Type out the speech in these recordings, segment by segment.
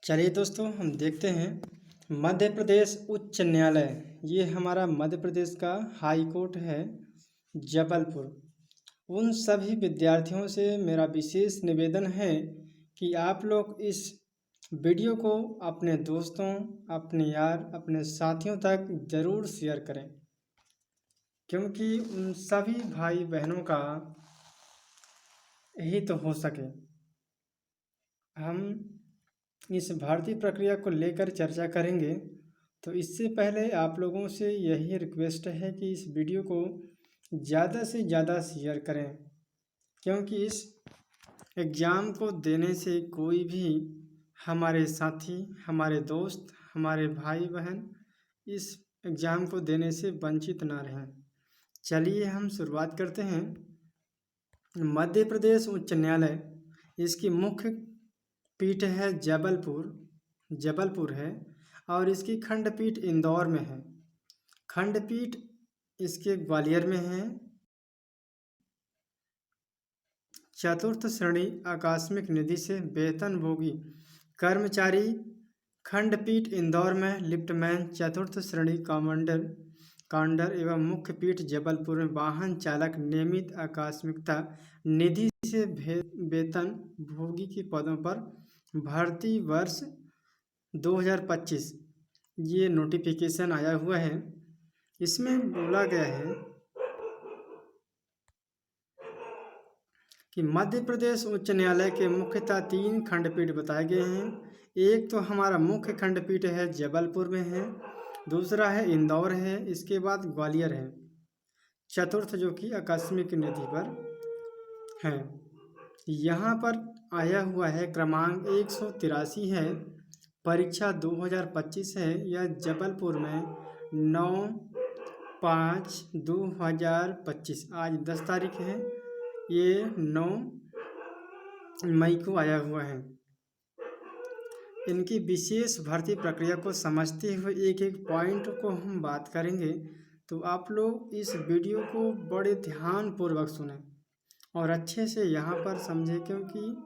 चलिए दोस्तों, हम देखते हैं मध्य प्रदेश उच्च न्यायालय। ये हमारा मध्य प्रदेश का हाई कोर्ट है, जबलपुर। उन सभी विद्यार्थियों से मेरा विशेष निवेदन है कि आप लोग इस वीडियो को अपने दोस्तों, अपने यार, अपने साथियों तक ज़रूर शेयर करें, क्योंकि उन सभी भाई बहनों का यही तो हो सके। हम इस भर्ती प्रक्रिया को लेकर चर्चा करेंगे, तो इससे पहले आप लोगों से यही रिक्वेस्ट है कि इस वीडियो को ज़्यादा से ज़्यादा शेयर करें, क्योंकि इस एग्ज़ाम को देने से कोई भी हमारे साथी, हमारे दोस्त, हमारे भाई बहन इस एग्ज़ाम को देने से वंचित ना रहें। चलिए हम शुरुआत करते हैं। मध्य प्रदेश उच्च न्यायालय, इसकी मुख्य पीठ है जबलपुर है, और इसकी खंडपीठ इंदौर में है। खंडपीठ इसके ग्वालियर में है। चतुर्थ श्रेणी आकस्मिक निधि से वेतनभोगी कर्मचारी खंडपीठ इंदौर में, लिफ्टमैन चतुर्थ श्रेणी काउंटर एवं मुख्य पीठ जबलपुर में वाहन चालक नियमित आकस्मिकता निधि से वेतन भोगी के पदों पर भर्ती वर्ष 2025 ये नोटिफिकेशन आया हुआ है। इसमें बोला गया है कि मध्य प्रदेश उच्च न्यायालय के मुख्यतः 3 खंडपीठ बताए गए हैं। एक तो हमारा मुख्य खंडपीठ है जबलपुर में है, दूसरा है इंदौर है, इसके बाद ग्वालियर है, चतुर्थ जो कि आकस्मिक निधि पर है। यहाँ पर आया हुआ है क्रमांक 183 है, परीक्षा 2025 है। यह जबलपुर में 9/5/2025, आज 10 तारीख है, ये 9 मई को आया हुआ है। इनकी विशेष भर्ती प्रक्रिया को समझते हुए एक एक पॉइंट को हम बात करेंगे, तो आप लोग इस वीडियो को बड़े ध्यानपूर्वक सुनें और अच्छे से यहाँ पर समझें, क्योंकि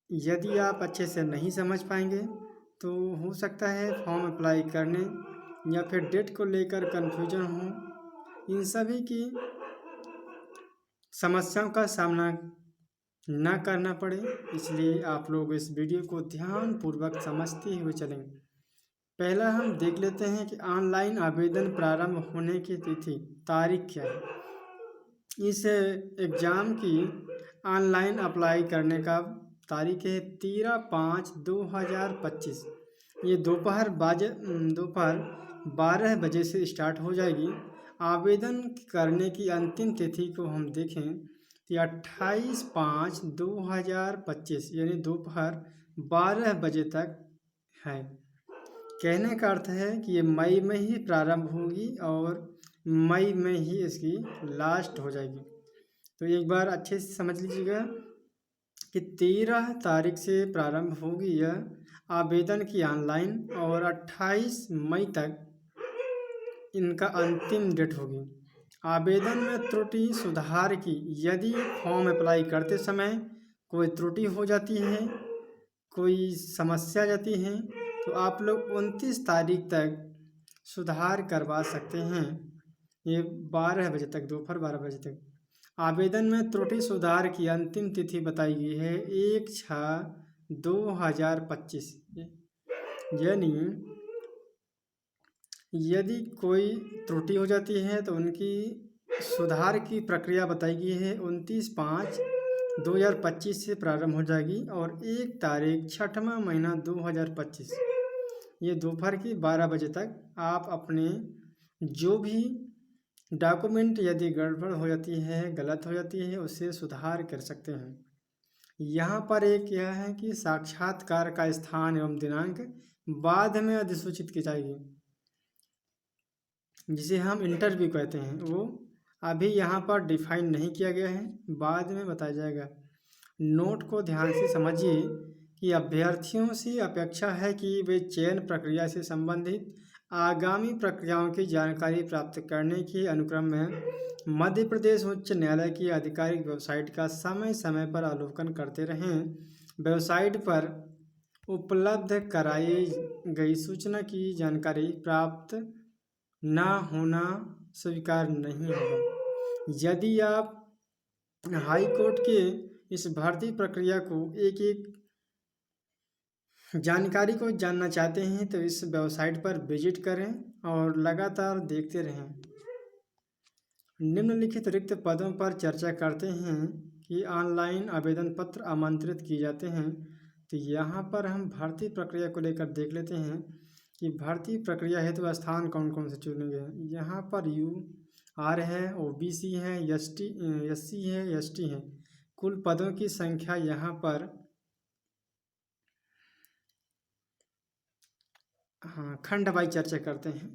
यदि आप अच्छे से नहीं समझ पाएंगे तो हो सकता है फॉर्म अप्लाई करने या फिर डेट को लेकर कन्फ्यूजन हो। इन सभी की समस्याओं का सामना ना करना पड़े, इसलिए आप लोग इस वीडियो को ध्यानपूर्वक समझते हुए चलें। पहला हम देख लेते हैं कि ऑनलाइन आवेदन प्रारंभ होने की तिथि, तारीख क्या है। इस एग्ज़ाम की ऑनलाइन अप्लाई करने का तारीख है 13/5/2025। ये दोपहर 12 बजे से स्टार्ट हो जाएगी। आवेदन करने की अंतिम तिथि को हम देखें तो 28/5/2025 यानी दोपहर 12 बजे तक है। कहने का अर्थ है कि ये मई में ही प्रारंभ होगी और मई में ही इसकी लास्ट हो जाएगी। तो एक बार अच्छे से समझ लीजिएगा कि 13 तारीख से प्रारंभ होगी यह आवेदन की ऑनलाइन, और 28 मई तक इनका अंतिम डेट होगी। आवेदन में त्रुटि सुधार की, यदि फॉर्म अप्लाई करते समय कोई त्रुटि हो जाती है, कोई समस्या जाती है, तो आप लोग 29 तारीख तक सुधार करवा सकते हैं। ये 12 बजे तक, दोपहर 12 बजे तक। आवेदन में त्रुटि सुधार की अंतिम तिथि बताई गई है 1/6/2025। यानी यदि कोई त्रुटि हो जाती है तो उनकी सुधार की प्रक्रिया बताई गई है 29/5/2025 से प्रारंभ हो जाएगी, और 1 तारीख 6वां महीना 2025 ये दोपहर की 12 बजे तक आप अपने जो भी डॉक्यूमेंट यदि गड़बड़ हो जाती है, गलत हो जाती है, उसे सुधार कर सकते हैं। यहाँ पर एक यह है कि साक्षात्कार का स्थान एवं दिनांक बाद में अधिसूचित की जाएगी, जिसे हम इंटरव्यू कहते हैं, वो अभी यहाँ पर डिफाइन नहीं किया गया है, बाद में बताया जाएगा। नोट को ध्यान से समझिए कि अभ्यर्थियों से अपेक्षा है कि वे चयन प्रक्रिया से संबंधित आगामी प्रक्रियाओं की जानकारी प्राप्त करने के अनुक्रम में मध्य प्रदेश उच्च न्यायालय की आधिकारिक वेबसाइट का समय समय पर अवलोकन करते रहें। वेबसाइट पर उपलब्ध कराई गई सूचना की जानकारी प्राप्त न होना स्वीकार नहीं होगा। यदि आप हाई कोर्ट के इस भर्ती प्रक्रिया को एक एक जानकारी को जानना चाहते हैं तो इस वेबसाइट पर विजिट करें और लगातार देखते रहें। निम्नलिखित रिक्त पदों पर चर्चा करते हैं कि ऑनलाइन आवेदन पत्र आमंत्रित किए जाते हैं। तो यहाँ पर हम भर्ती प्रक्रिया को लेकर देख लेते हैं कि भर्ती प्रक्रिया हेतु तो स्थान कौन कौन से चुनेंगे। यहाँ पर UR है, OBC है, SC है, ST है। कुल पदों की संख्या यहाँ पर खंड वाइज चर्चा करते हैं।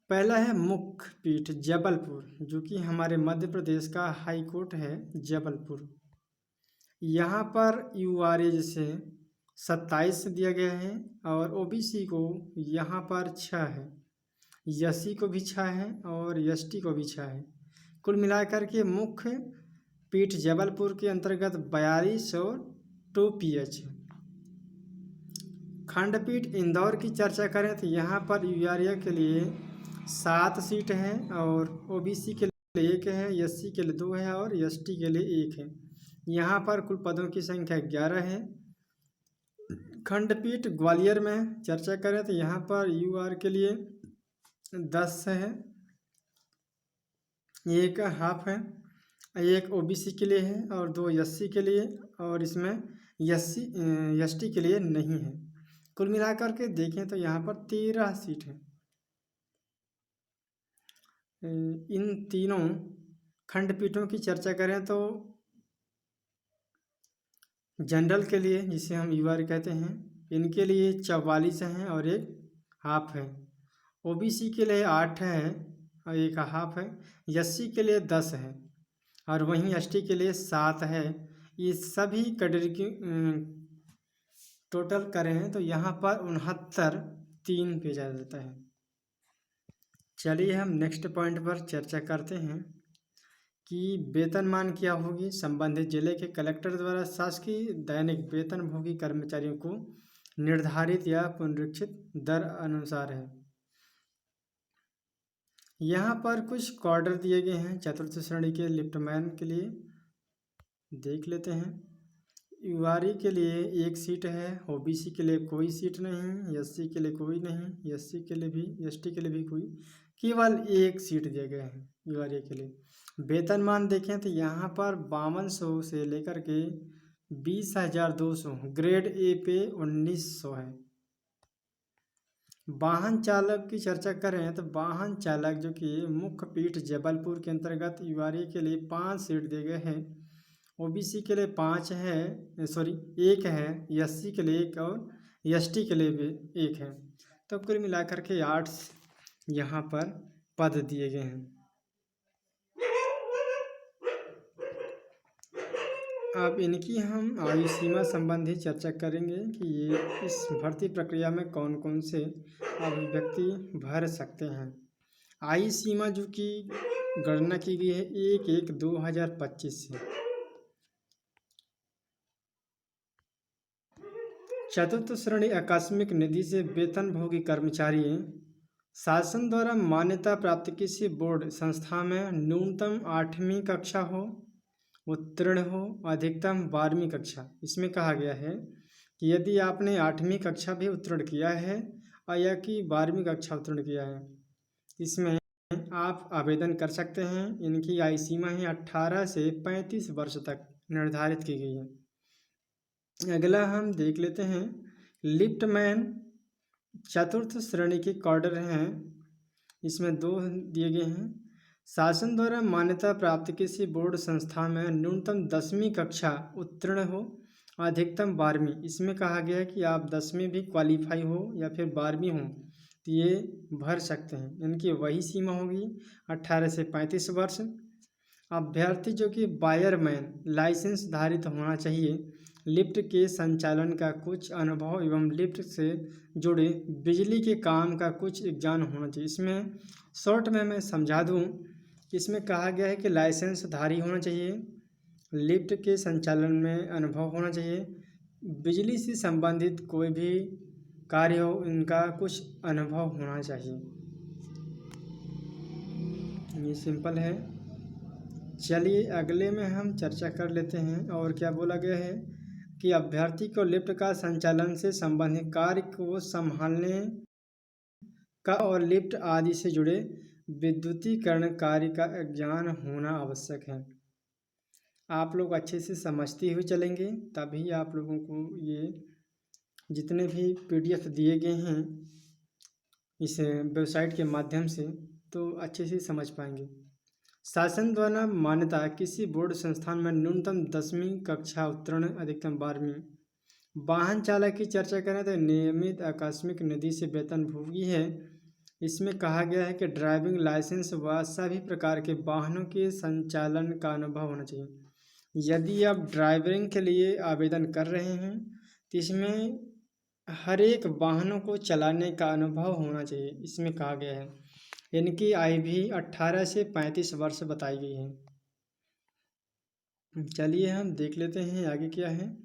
पहला है मुख्य पीठ जबलपुर, जो कि हमारे मध्य प्रदेश का हाई कोर्ट है जबलपुर। यहाँ पर URA जैसे 27 दिया गया है और OBC को यहाँ पर 6 है, SC को भी 6 है और ST को भी 6 है। कुल मिलाकर के मुख्य पीठ जबलपुर के अंतर्गत 42 और 2 PH। खंडपीठ इंदौर की चर्चा करें तो यहाँ पर URA के लिए 7 सीट है और OBC के लिए 1 है, SC के लिए 2 है और ST के लिए 1 है। यहाँ पर कुल पदों की संख्या 11 है। खंडपीठ ग्वालियर में चर्चा करें तो यहाँ पर UR के लिए 10 है, 1 हाफ है, 1 OBC के लिए है और 2 SC के लिए, और इसमें ST के लिए नहीं है। कुल मिलाकर के देखें तो यहाँ पर 13 सीट है। इन तीनों खंडपीठों की चर्चा करें तो जनरल के लिए, जिसे हम UR कहते हैं, इनके लिए 44 हैं और 1 हाफ है। OBC के लिए 8 है और 1 हाफ है। SC के लिए 10 है और वहीं ST के लिए 7 है। ये सभी कैटेगरी की टोटल करें तो यहाँ पर 69 भेजा जाता है। चलिए हम नेक्स्ट पॉइंट पर चर्चा करते हैं कि वेतनमान क्या होगी। संबंधित जिले के कलेक्टर द्वारा शासकीय दैनिक वेतनभोगी कर्मचारियों को निर्धारित या पुनरीक्षित दर अनुसार है। यहाँ पर कुछ क्वार्टर दिए गए हैं चतुर्थ श्रेणी के लिफ्टमैन के लिए, देख लेते हैं। URE के लिए 1 सीट है, OBC के लिए कोई सीट नहीं, SC के लिए कोई नहीं, SC के लिए भी, ST के लिए भी कोई, केवल 1 सीट दिए गए हैं URE के लिए। वेतनमान देखें तो यहाँ पर 5200 से लेकर के 20,200, ग्रेड A पे 1900 है। वाहन चालक की चर्चा करें तो वाहन चालक जो कि मुख्य पीठ जबलपुर के अंतर्गत URE के लिए 5 सीट दिए गए हैं, OBC के लिए 5 है, 1 है, SC के लिए 1 और ST के लिए भी 1 है। तो कुल मिलाकर के 8 यहाँ पर पद दिए गए हैं। अब इनकी हम आयु सीमा संबंधी चर्चा करेंगे कि ये इस भर्ती प्रक्रिया में कौन कौन से अभिव्यक्ति भर सकते हैं। आयु सीमा जो कि गणना की गई है 1/1/2025 से। चतुर्थ श्रेणी आकस्मिक निधि से वेतनभोगी कर्मचारी शासन द्वारा मान्यता प्राप्त किसी बोर्ड संस्था में न्यूनतम 8वीं कक्षा हो, उत्तीर्ण हो, अधिकतम 12वीं कक्षा। इसमें कहा गया है कि यदि आपने 8वीं कक्षा भी उत्तीर्ण किया है या कि 12वीं कक्षा उत्तीर्ण किया है, इसमें आप आवेदन कर सकते हैं। इनकी आयु सीमा है 18 से 35 वर्ष तक निर्धारित की गई है। अगला हम देख लेते हैं लिफ्टमैन चतुर्थ श्रेणी के कैडर हैं। इसमें 2 दिए गए हैं। शासन द्वारा मान्यता प्राप्त किसी बोर्ड संस्था में न्यूनतम 10वीं कक्षा उत्तीर्ण हो, अधिकतम 12वीं। इसमें कहा गया है कि आप 10वीं भी क्वालिफाई हो या फिर 12वीं हो तो ये भर सकते हैं। इनकी वही सीमा होगी 18 से 35 वर्ष। अभ्यर्थी जो कि वायरमैन लाइसेंस धारित होना चाहिए, लिफ्ट के संचालन का कुछ अनुभव एवं लिफ्ट से जुड़े बिजली के काम का कुछ ज्ञान होना चाहिए। इसमें शॉर्ट में मैं समझा दूं, इसमें कहा गया है कि लाइसेंस धारी होना चाहिए, लिफ्ट के संचालन में अनुभव होना चाहिए, बिजली से संबंधित कोई भी कार्य हो, इनका कुछ अनुभव होना चाहिए। ये सिंपल है। चलिए अगले में हम चर्चा कर लेते हैं। और क्या बोला गया है कि अभ्यर्थी को लिफ्ट का संचालन से संबंधित कार्य को संभालने का और लिफ्ट आदि से जुड़े विद्युतीकरण कार्य का ज्ञान होना आवश्यक है। आप लोग अच्छे से समझते हुए चलेंगे, तभी आप लोगों को ये जितने भी PDF दिए गए हैं इस वेबसाइट के माध्यम से, तो अच्छे से समझ पाएंगे। शासन द्वारा मान्यता किसी बोर्ड संस्थान में न्यूनतम 10वीं कक्षा उत्तीर्ण, अधिकतम 12वीं। वाहन चालक की चर्चा करें तो नियमित आकस्मिक निधि से वेतनभोगी है। इसमें कहा गया है कि ड्राइविंग लाइसेंस व सभी प्रकार के वाहनों के संचालन का अनुभव होना चाहिए। यदि आप ड्राइविंग के लिए आवेदन कर रहे हैं तो इसमें हर एक वाहनों को चलाने का अनुभव होना चाहिए। इसमें कहा गया है इनकी आयु भी 18 से 35 वर्ष बताई गई है। चलिए हम देख लेते हैं आगे क्या है।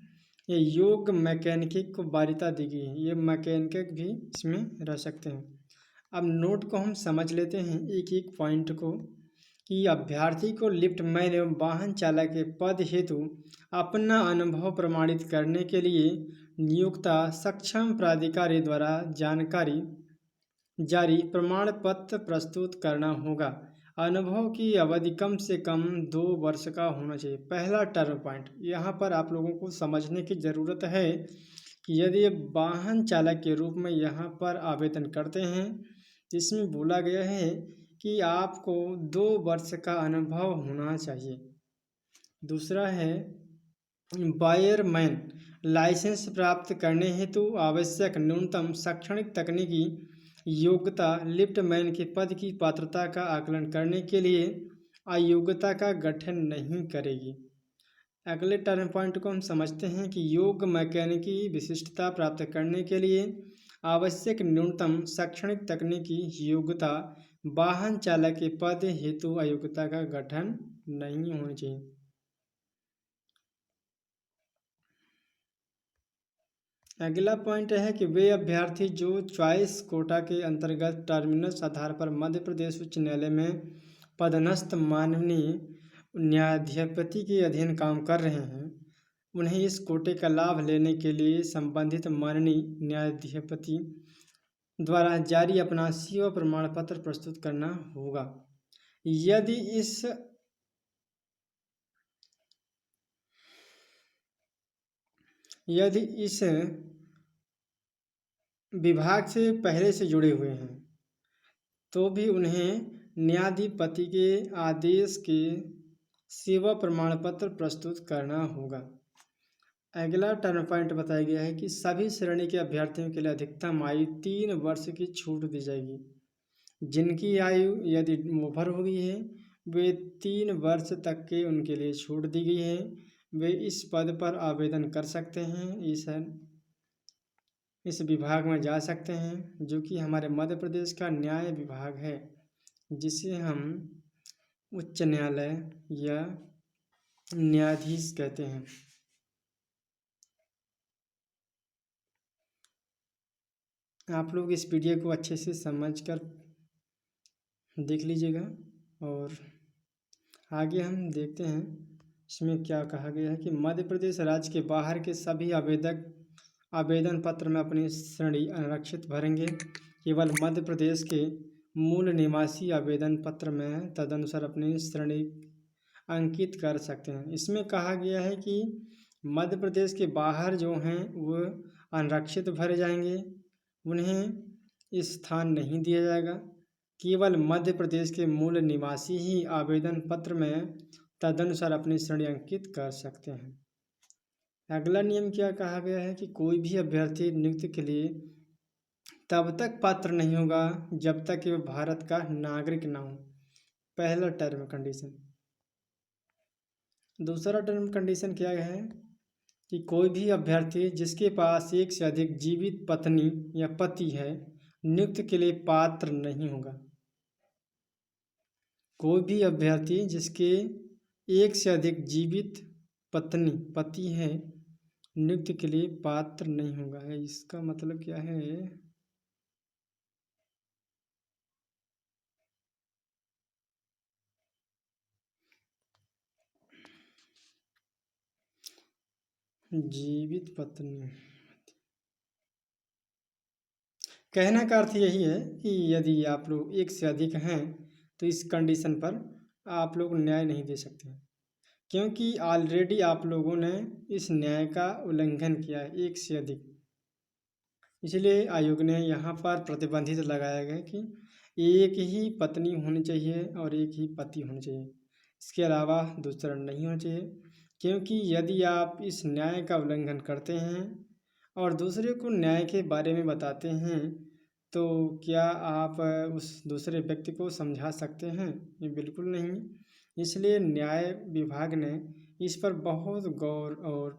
ये योग मैकेनिक को वरीयता दी गई है। ये मैकेनिक भी इसमें रह सकते हैं। अब नोट को हम समझ लेते हैं एक एक पॉइंट को, कि अभ्यर्थी को लिफ्ट मैन एवं वाहन चालक के पद हेतु अपना अनुभव प्रमाणित करने के लिए नियोक्ता सक्षम प्राधिकारी द्वारा जानकारी जारी प्रमाण पत्र प्रस्तुत करना होगा। अनुभव की अवधि कम से कम 2 वर्ष का होना चाहिए। पहला टर्म पॉइंट यहाँ पर आप लोगों को समझने की ज़रूरत है कि यदि वाहन चालक के रूप में यहाँ पर आवेदन करते हैं, इसमें बोला गया है कि आपको 2 वर्ष का अनुभव होना चाहिए। दूसरा है वायरमैन लाइसेंस प्राप्त करने हेतु आवश्यक न्यूनतम शैक्षणिक तकनीकी योग्यता लिफ्टमैन के पद की पात्रता का आकलन करने के लिए अयोग्यता का गठन नहीं करेगी। अगले टर्म पॉइंट को हम समझते हैं कि योग मैकेनिकी विशिष्टता प्राप्त करने के लिए आवश्यक न्यूनतम शैक्षणिक तकनीकी योग्यता वाहन चालक के पद हेतु अयोग्यता का गठन नहीं होना चाहिए। अगला पॉइंट है कि वे अभ्यर्थी जो चॉइस कोटा के अंतर्गत टर्मिनस आधार पर मध्य प्रदेश उच्च न्यायालय में पदस्थ माननीय न्यायाधिपति के अधीन काम कर रहे हैं, उन्हें इस कोटे का लाभ लेने के लिए संबंधित माननीय न्यायाधिपति द्वारा जारी अपना सेवा प्रमाण पत्र प्रस्तुत करना होगा। यदि इस विभाग से पहले से जुड़े हुए हैं तो भी उन्हें न्यायाधिपति के आदेश के सेवा प्रमाण पत्र प्रस्तुत करना होगा। अगला टर्म पॉइंट बताया गया है कि सभी श्रेणी के अभ्यर्थियों के लिए अधिकतम आयु 3 वर्ष की छूट दी जाएगी। जिनकी आयु यदि ओवर हो गई है वे 3 वर्ष तक के उनके लिए छूट दी गई है। वे इस पद पर आवेदन कर सकते हैं, इस विभाग में जा सकते हैं, जो कि हमारे मध्य प्रदेश का न्याय विभाग है, जिसे हम उच्च न्यायालय या न्यायाधीश कहते हैं। आप लोग इस वीडियो को अच्छे से समझकर देख लीजिएगा। और आगे हम देखते हैं इसमें क्या कहा गया है कि मध्य प्रदेश राज्य के बाहर के सभी आवेदक आवेदन पत्र में अपनी श्रेणी आरक्षित भरेंगे। केवल मध्य प्रदेश के मूल निवासी आवेदन पत्र में तदनुसार अपनी श्रेणी अंकित कर सकते हैं। इसमें कहा गया है कि मध्य प्रदेश के बाहर जो हैं वो अनारक्षित भरे जाएंगे, उन्हें स्थान नहीं दिया जाएगा। केवल मध्य प्रदेश के मूल निवासी ही आवेदन पत्र में तदनुसार अपनी श्रेणी अंकित कर सकते हैं। अगला नियम क्या कहा गया है कि कोई भी अभ्यर्थी नियुक्ति के लिए तब तक पात्र नहीं होगा जब तक कि वह भारत का नागरिक ना हो। पहला टर्म कंडीशन। दूसरा टर्म कंडीशन क्या है कि कोई भी अभ्यर्थी जिसके पास एक से अधिक जीवित पत्नी या पति है नियुक्ति के लिए पात्र नहीं होगा। कोई भी अभ्यर्थी जिसके एक से अधिक जीवित पति है नियुक्ति के लिए पात्र नहीं होगा है, इसका मतलब क्या है? जीवित पत्नी। कहने का अर्थ यही है कि यदि आप लोग एक से अधिक हैं तो इस कंडीशन पर आप लोग न्याय नहीं दे सकते, क्योंकि ऑलरेडी आप लोगों ने इस न्याय का उल्लंघन किया है, एक से अधिक। इसलिए आयोग ने यहाँ पर प्रतिबंधित लगाया गया कि एक ही पत्नी होनी चाहिए और एक ही पति होना चाहिए, इसके अलावा दूसरा नहीं होना चाहिए। क्योंकि यदि आप इस न्याय का उल्लंघन करते हैं और दूसरे को न्याय के बारे में बताते हैं, तो क्या आप उस दूसरे व्यक्ति को समझा सकते हैं? ये बिल्कुल नहीं। इसलिए न्याय विभाग ने इस पर बहुत गौर और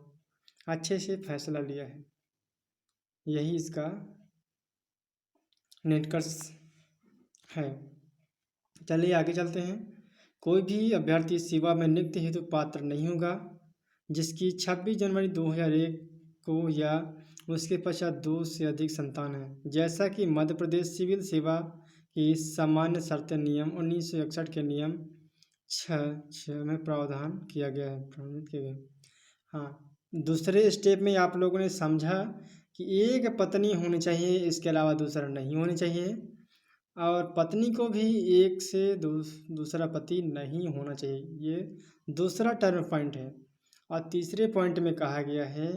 अच्छे से फैसला लिया है। यही इसका निष्कर्ष है। चलिए आगे चलते हैं। कोई भी अभ्यर्थी सेवा में नियुक्ति हेतु पात्र नहीं होगा जिसकी 26 जनवरी 2001 को या उसके पश्चात 2 से अधिक संतान है, जैसा कि मध्य प्रदेश सिविल सेवा की सामान्य शर्तें नियम 1961 के नियम 6 में प्रावधान किया गया है, प्रावधान किया गया है। हाँ, दूसरे स्टेप में आप लोगों ने समझा कि एक पत्नी होनी चाहिए, इसके अलावा दूसरा नहीं होनी चाहिए, और पत्नी को भी एक से दूसरा पति नहीं होना चाहिए। ये दूसरा टर्म पॉइंट है। और तीसरे पॉइंट में कहा गया है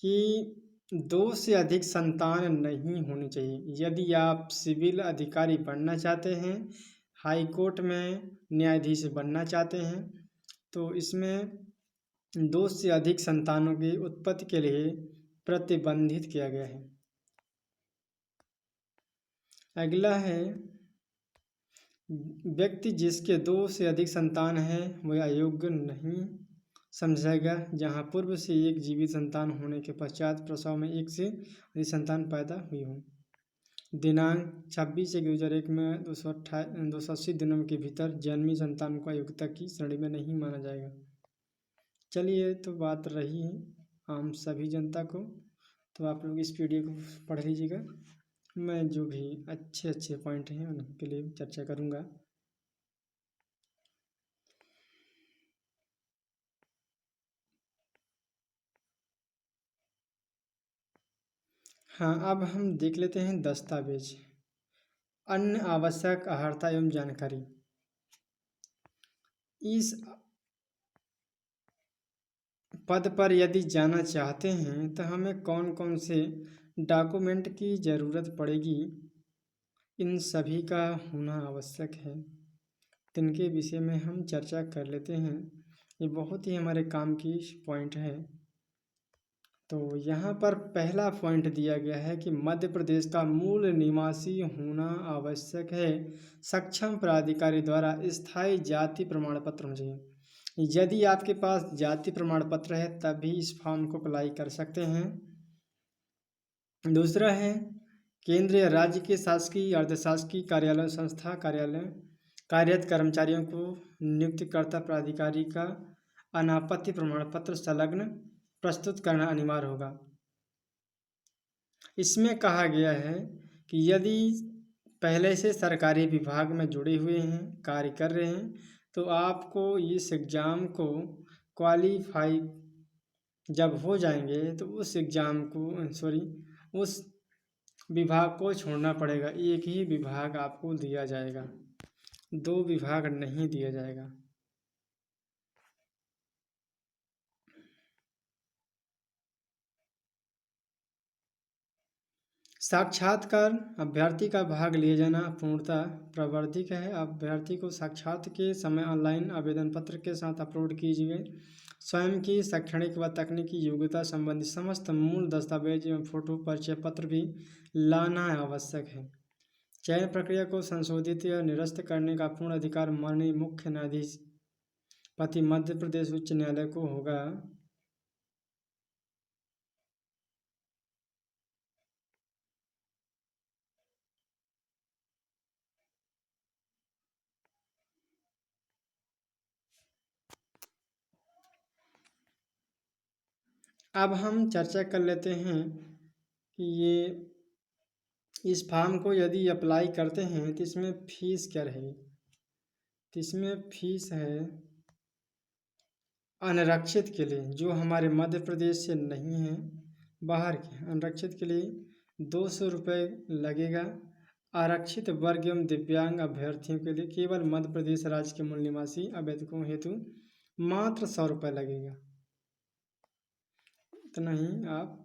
कि 2 से अधिक संतान नहीं होनी चाहिए। यदि आप सिविल अधिकारी बनना चाहते हैं, हाई कोर्ट में न्यायाधीश बनना चाहते हैं, तो इसमें 2 से अधिक संतानों की उत्पत्ति के लिए प्रतिबंधित किया गया है। अगला है, व्यक्ति जिसके 2 से अधिक संतान हैं वह अयोग्य नहीं समझा जाएगा, जहाँ पूर्व से एक जीवित संतान होने के पश्चात प्रसव में एक से अधिक संतान पैदा हुई हो। दिनांक 26/1/2001 में 280 दिनों के भीतर जन्मी संतान को अयोग्यता की श्रेणी में नहीं माना जाएगा। चलिए, तो बात रही आम सभी जनता को, तो आप लोग इस वीडियो को पढ़ लीजिएगा। मैं जो भी अच्छे अच्छे पॉइंट हैं उनके लिए चर्चा करूँगा। हाँ, अब हम देख लेते हैं दस्तावेज। अन्य आवश्यक अहर्ता एवं जानकारी। इस पद पर यदि जाना चाहते हैं तो हमें कौन कौन से डॉक्यूमेंट की ज़रूरत पड़ेगी, इन सभी का होना आवश्यक है। तिनके विषय में हम चर्चा कर लेते हैं। ये बहुत ही हमारे काम की पॉइंट है। तो यहाँ पर पहला पॉइंट दिया गया है कि मध्य प्रदेश का मूल निवासी होना आवश्यक है। सक्षम प्राधिकारी द्वारा स्थायी जाति प्रमाण पत्र होना चाहिए। यदि आपके पास जाति प्रमाण पत्र है तभी इस फॉर्म को अप्लाई कर सकते हैं। दूसरा है, केंद्र या राज्य के शासकीय अर्धशासकीय कार्यालय संस्था कार्यालय कार्यरत कर्मचारियों को नियुक्तिकर्ता प्राधिकारी का अनापत्ति प्रमाण पत्र संलग्न प्रस्तुत करना अनिवार्य होगा। इसमें कहा गया है कि यदि पहले से सरकारी विभाग में जुड़े हुए हैं, कार्य कर रहे हैं, तो आपको इस एग्ज़ाम को क्वालिफाई जब हो जाएंगे तो उस एग्ज़ाम को उस विभाग को छोड़ना पड़ेगा। एक ही विभाग आपको दिया जाएगा, 2 विभाग नहीं दिया जाएगा। साक्षात्कार, अभ्यर्थी का भाग लिए जाना पूर्णतः प्रावर्तिक है। अभ्यर्थी को साक्षात के समय ऑनलाइन आवेदन पत्र के साथ अपलोड कीजिए। स्वयं की शैक्षणिक व तकनीकी योग्यता संबंधी समस्त मूल दस्तावेज एवं फोटो परिचय पत्र भी लाना आवश्यक है। चयन प्रक्रिया को संशोधित या निरस्त करने का पूर्ण अधिकार माननीय मुख्य न्यायाधीश पति मध्य प्रदेश उच्च न्यायालय को होगा। अब हम चर्चा कर लेते हैं कि ये इस फॉर्म को यदि अप्लाई करते हैं तो इसमें फीस क्या रहेगी। तो इसमें फीस है अनारक्षित के लिए, जो हमारे मध्य प्रदेश से नहीं है, बाहर के अनारक्षित के लिए 200 रुपये लगेगा। आरक्षित वर्ग एवं दिव्यांग अभ्यर्थियों के लिए केवल मध्य प्रदेश राज्य के मूल निवासी आवेदकों हेतु मात्र 100 रुपये लगेगा। इतना ही आप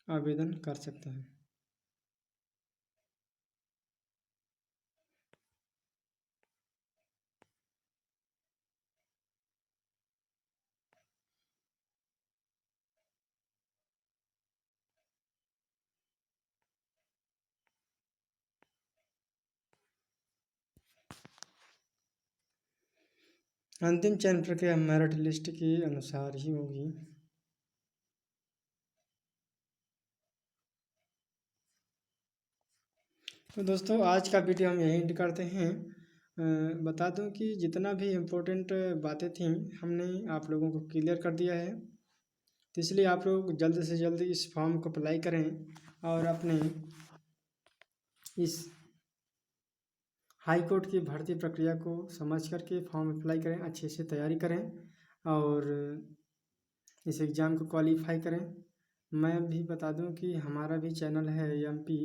आवेदन कर सकते हैं। अंतिम चयन प्रक्रिया मेरिट लिस्ट के अनुसार ही होगी। तो दोस्तों आज का वीडियो हम यहीं एंड करते हैं। बता दूं कि जितना भी इम्पोर्टेंट बातें थीं हमने आप लोगों को क्लियर कर दिया है। तो इसलिए आप लोग जल्द से जल्द इस फॉर्म को अप्लाई करें और अपने इस हाई कोर्ट की भर्ती प्रक्रिया को समझ करके फॉर्म अप्लाई करें, अच्छे से तैयारी करें और इस एग्ज़ाम को क्वालिफाई करें। मैं भी बता दूं कि हमारा भी चैनल है एमपी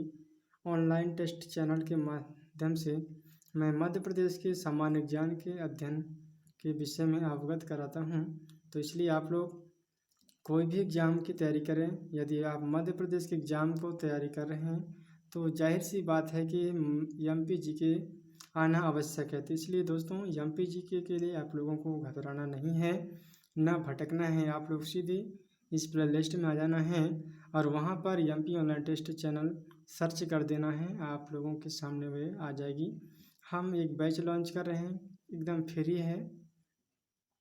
ऑनलाइन टेस्ट चैनल के माध्यम से मैं मध्य प्रदेश के सामान्य ज्ञान के अध्ययन के विषय में अवगत कराता हूं। तो इसलिए आप लोग कोई भी एग्ज़ाम की तैयारी करें। यदि आप मध्य प्रदेश के एग्ज़ाम को तैयारी कर रहे हैं तो जाहिर सी बात है कि एमपी जीके आना आवश्यक है। तो इसलिए दोस्तों एमपी जीके के लिए आप लोगों को घबराना नहीं है, ना भटकना है। आप लोग सीधे इस प्ले लिस्ट में आ जाना है और वहाँ पर MP online test channel search कर देना है, आप लोगों के सामने वे आ जाएगी। हम एक बैच लॉन्च कर रहे हैं, एकदम फ्री है,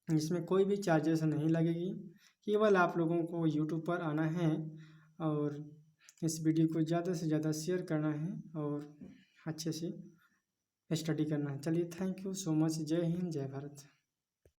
इसमें कोई भी चार्जेस नहीं लगेगी। केवल आप लोगों को यूट्यूब पर आना है और इस वीडियो को ज़्यादा से ज़्यादा शेयर करना है और अच्छे से स्टडी करना है। चलिए, थैंक यू सो मच। जय हिंद, जय भारत।